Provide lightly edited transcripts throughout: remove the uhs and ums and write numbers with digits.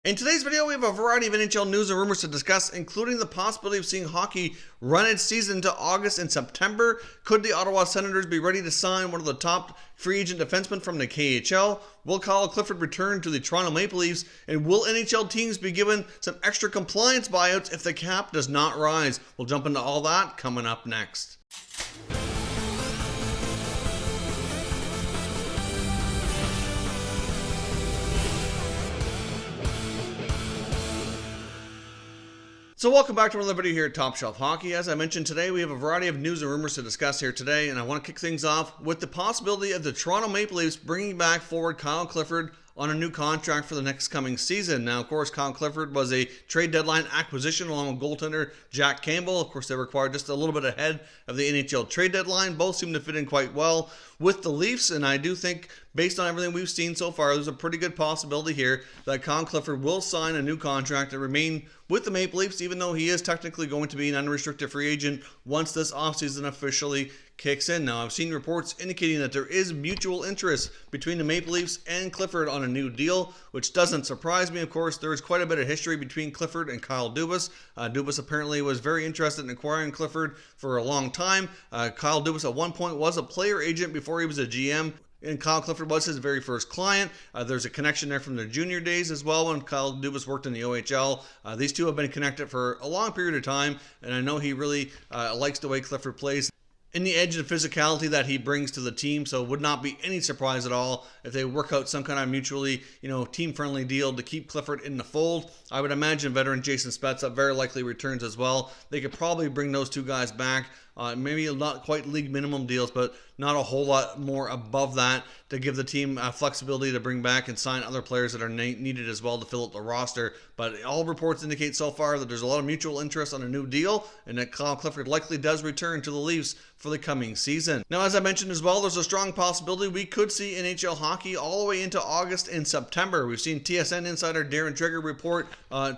In today's video, we have a variety of NHL news and rumors to discuss, including the possibility of seeing hockey run its season into August and September. Could the Ottawa Senators be ready to sign one of the top free agent defensemen from the KHL? Will Kyle Clifford return to the Toronto Maple Leafs? And will NHL teams be given some extra compliance buyouts if the cap does not rise? We'll jump into all that coming up next. So welcome back to another video here at Top Shelf Hockey. As I mentioned today, we have a variety of news and rumors to discuss here today, and I want to kick things off with the possibility of the Toronto Maple Leafs bringing back forward Kyle Clifford on a new contract for the next coming season. Now, of course, Kyle Clifford was a trade deadline acquisition along with goaltender Jack Campbell. Of course, they were acquired just a little bit ahead of the NHL trade deadline. Both seem to fit in quite well with the Leafs, and I do think, based on everything we've seen so far, there's a pretty good possibility here that Kyle Clifford will sign a new contract and remain with the Maple Leafs, even though he is technically going to be an unrestricted free agent once this offseason officially kicks in. Now, I've seen reports indicating that there is mutual interest between the Maple Leafs and Clifford on a new deal, which doesn't surprise me. Of course, there is quite a bit of history between Clifford and Kyle Dubas. Dubas apparently was very interested in acquiring Clifford for a long time. Kyle Dubas at one point was a player agent before he was a GM. And Kyle Clifford was his very first client. There's a connection there from their junior days as well when Kyle Dubas worked in the OHL. These two have been connected for a long period of time, and I know he really likes the way Clifford plays and the edge and physicality that he brings to the team, so it would not be any surprise at all if they work out some kind of mutually, team-friendly deal to keep Clifford in the fold. I would imagine veteran Jason Spezza very likely returns as well. They could probably bring those two guys back. Maybe not quite league minimum deals, but not a whole lot more above that to give the team flexibility to bring back and sign other players that are needed as well to fill up the roster. But all reports indicate so far that there's a lot of mutual interest on a new deal, and that Kyle Clifford likely does return to the Leafs for the coming season. Now, as I mentioned as well, there's a strong possibility we could see NHL hockey all the way into August and September. We've seen TSN insider Darren Trigger report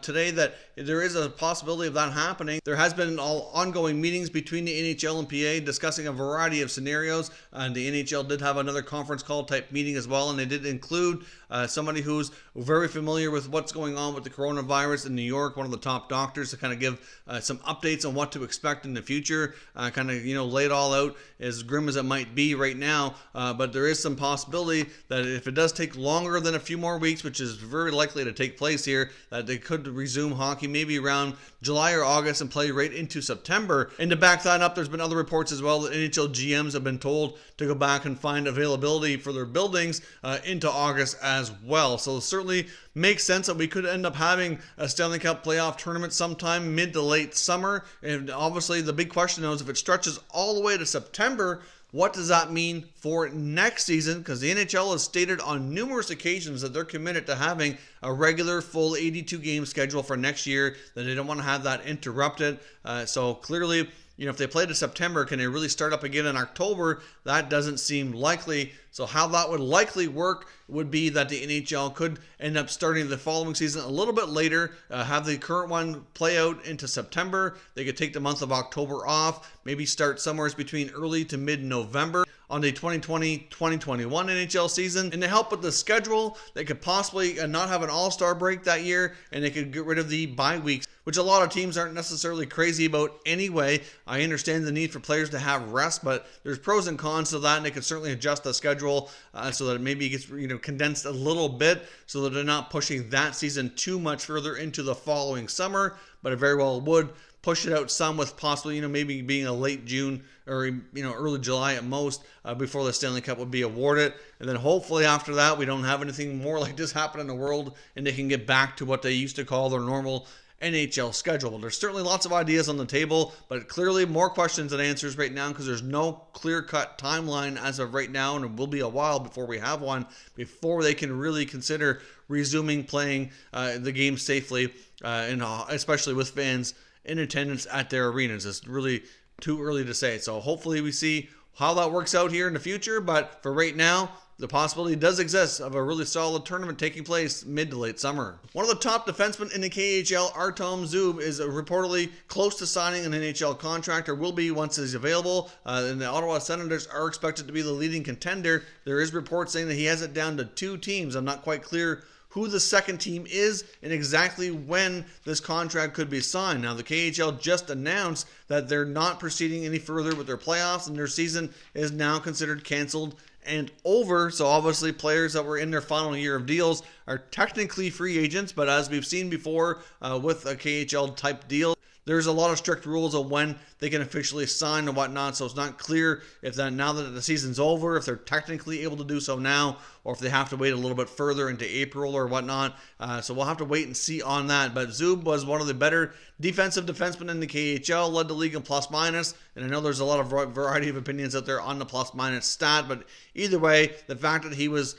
today that there is a possibility of that happening. There has been ongoing meetings between the NHL and PA discussing a variety of scenarios, and the NHL did have another conference call type meeting as well, and they did include somebody who's very familiar with what's going on with the coronavirus in New York, one of the top doctors, to kind of give some updates on what to expect in the future, lay it all out, as grim as it might be right now, but there is some possibility that if it does take longer than a few more weeks, which is very likely to take place here, that they could resume hockey maybe around July or August and play right into September. And to back that up, there's been other reports as well that NHL GMs have been told to go back and find availability for their buildings into August as well. So it certainly makes sense that we could end up having a Stanley Cup playoff tournament sometime mid to late summer. And obviously the big question is, if it stretches all the way to September, what does that mean for next season? Because the NHL has stated on numerous occasions that they're committed to having a regular full 82 game schedule for next year, that they don't want to have that interrupted. So clearly, if they play to September, can they really start up again in October? That doesn't seem likely. So how that would likely work would be that the NHL could end up starting the following season a little bit later, have the current one play out into September. They could take the month of October off, maybe start somewhere between early to mid-November on the 2020-2021 NHL season. And to help with the schedule, they could possibly not have an all-star break that year, and they could get rid of the bye weeks, which a lot of teams aren't necessarily crazy about anyway. I understand the need for players to have rest, but there's pros and cons to that, and they can certainly adjust the schedule so that it maybe gets condensed a little bit, so that they're not pushing that season too much further into the following summer, but it very well would push it out some, with possibly maybe being a late June or early July at most before the Stanley Cup would be awarded. And then hopefully after that we don't have anything more like this happen in the world, and they can get back to what they used to call their normal NHL schedule. There's certainly lots of ideas on the table, but clearly more questions than answers right now, because there's no clear-cut timeline as of right now, and it will be a while before we have one, before they can really consider resuming playing the game safely, and especially with fans in attendance at their arenas. It's really too early to say. So hopefully we see how that works out here in the future, but for right now, the possibility does exist of a really solid tournament taking place mid to late summer. One of the top defensemen in the KHL, Artyom Zub, is reportedly close to signing an NHL contract, or will be once he's available. And the Ottawa Senators are expected to be the leading contender. There is reports saying that he has it down to two teams. I'm not quite clear who the second team is and exactly when this contract could be signed. Now, the KHL just announced that they're not proceeding any further with their playoffs, and their season is now considered canceled and over. So obviously players that were in their final year of deals are technically free agents, but as we've seen before with a KHL type deal, there's a lot of strict rules on when they can officially sign and whatnot, so it's not clear if that now that the season's over, if they're technically able to do so now, or if they have to wait a little bit further into April or whatnot. So we'll have to wait and see on that. But Zub was one of the better defensive defensemen in the KHL, led the league in plus minus, and I know there's a lot of variety of opinions out there on the plus minus stat, but either way, the fact that he was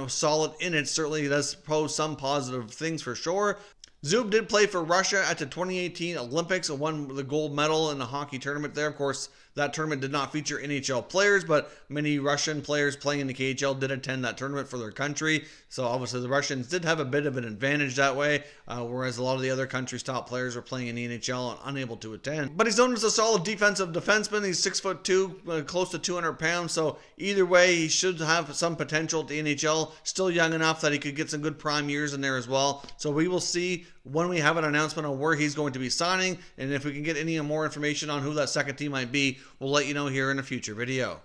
solid in it certainly does pose some positive things for sure. Zub did play for Russia at the 2018 Olympics and won the gold medal in the hockey tournament there. Of course, that tournament did not feature NHL players, but many Russian players playing in the KHL did attend that tournament for their country. So obviously the Russians did have a bit of an advantage that way, whereas a lot of the other countries' top players were playing in the NHL and unable to attend. But he's known as a solid defensive defenseman. He's 6'2", close to 200 pounds. So either way, he should have some potential at the NHL. Still young enough that he could get some good prime years in there as well. So we will see when we have an announcement on where he's going to be signing, and if we can get any more information on who that second team might be, we'll let you know here in a future video.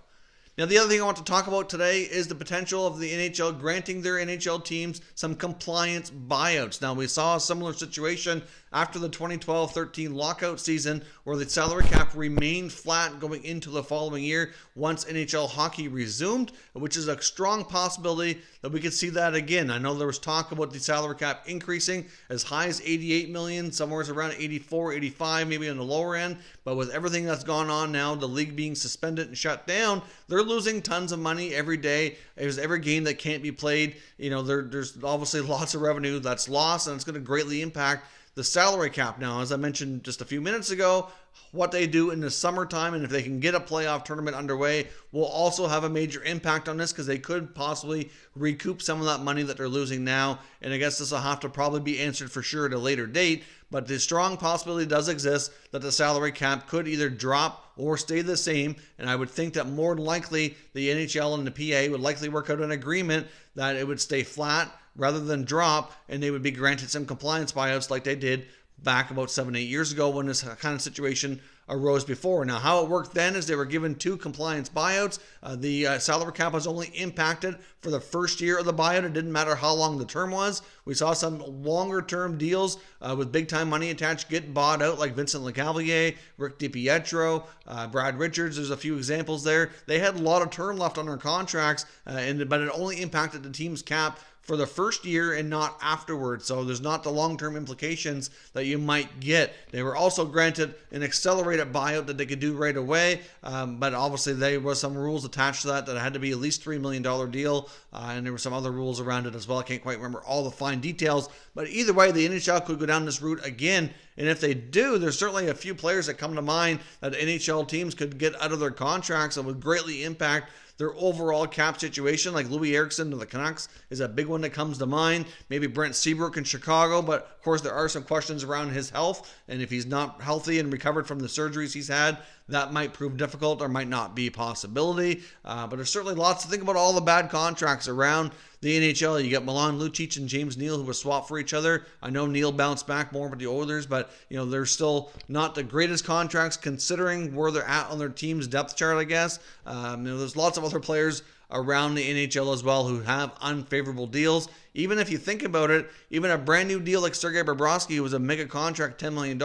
Now, the other thing I want to talk about today is the potential of the NHL granting their NHL teams some compliance buyouts. Now, we saw a similar situation after the 2012-13 lockout season where the salary cap remained flat going into the following year once NHL hockey resumed, which is a strong possibility that we could see that again. I know there was talk about the salary cap increasing as high as $88 million, somewhere around 84, 85, maybe on the lower end, but with everything that's gone on now, the league being suspended and shut down, they're losing tons of money every day. There's every game that can't be played. There's obviously lots of revenue that's lost, and it's going to greatly impact the salary cap. Now, as I mentioned just a few minutes ago, what they do in the summertime, and if they can get a playoff tournament underway, will also have a major impact on this because they could possibly recoup some of that money that they're losing now. And I guess this will have to probably be answered for sure at a later date. But the strong possibility does exist that the salary cap could either drop or stay the same. And I would think that more than likely the NHL and the PA would likely work out an agreement that it would stay flat rather than drop, and they would be granted some compliance buyouts like they did back about 7-8 years ago when this kind of situation arose before. Now, how it worked then is they were given 2 compliance buyouts. The salary cap was only impacted for the first year of the buyout. It didn't matter how long the term was. We saw some longer term deals with big time money attached get bought out, like Vincent Lecavalier, Rick DiPietro, Brad Richards. There's a few examples there. They had a lot of term left on their contracts, but it only impacted the team's cap for the first year and not afterwards. So there's not the long-term implications that you might get. They were also granted an accelerated buyout that they could do right away, but obviously there was some rules attached to that it had to be at least $3 million deal, and there were some other rules around it as well. I can't quite remember all the fine details, but either way, the NHL could go down this route again, and if they do, there's certainly a few players that come to mind that NHL teams could get out of their contracts that would greatly impact their overall cap situation, like Louis Eriksson of the Canucks is a big one that comes to mind. Maybe Brent Seabrook in Chicago, but of course there are some questions around his health, and if he's not healthy and recovered from the surgeries he's had, that might prove difficult or might not be a possibility. But there's certainly lots to think about all the bad contracts around the NHL. You got Milan Lucic and James Neal who were swapped for each other. I know Neal bounced back more with the Oilers, but they're still not the greatest contracts considering where they're at on their team's depth chart, I guess. There's lots of other players around the NHL as well who have unfavorable deals. Even if you think about it, even a brand new deal like Sergei Bobrovsky, who was a mega contract, $10 million,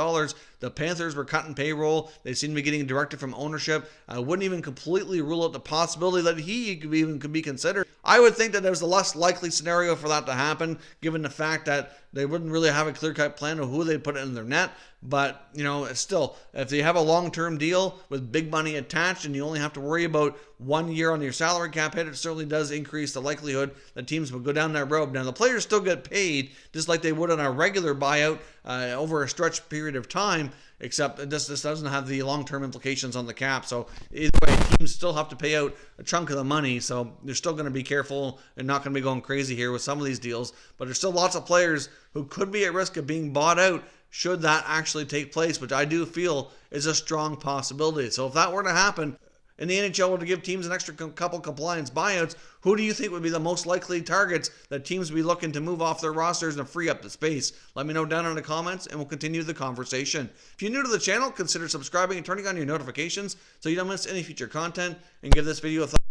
the Panthers were cutting payroll. They seem to be getting directed from ownership. I wouldn't even completely rule out the possibility that he could be considered. I would think that there's a less likely scenario for that to happen, given the fact that they wouldn't really have a clear-cut plan of who they'd put in their net. But, still, if they have a long-term deal with big money attached and you only have to worry about 1 year on your salary cap hit, it certainly does increase the likelihood that teams will go down that road. Now, the players still get paid just like they would on a regular buyout over a stretched period of time, except this doesn't have the long-term implications on the cap. So either way, teams still have to pay out a chunk of the money, so they're still going to be careful and not going to be going crazy here with some of these deals. But there's still lots of players who could be at risk of being bought out should that actually take place, which I do feel is a strong possibility. So if that were to happen, and the NHL were to give teams an extra couple compliance buyouts, who do you think would be the most likely targets that teams would be looking to move off their rosters and free up the space? Let me know down in the comments, and we'll continue the conversation. If you're new to the channel, consider subscribing and turning on your notifications so you don't miss any future content, and give this video a thumbs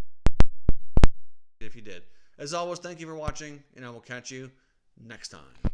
up if you did. As always, thank you for watching, and I will catch you next time.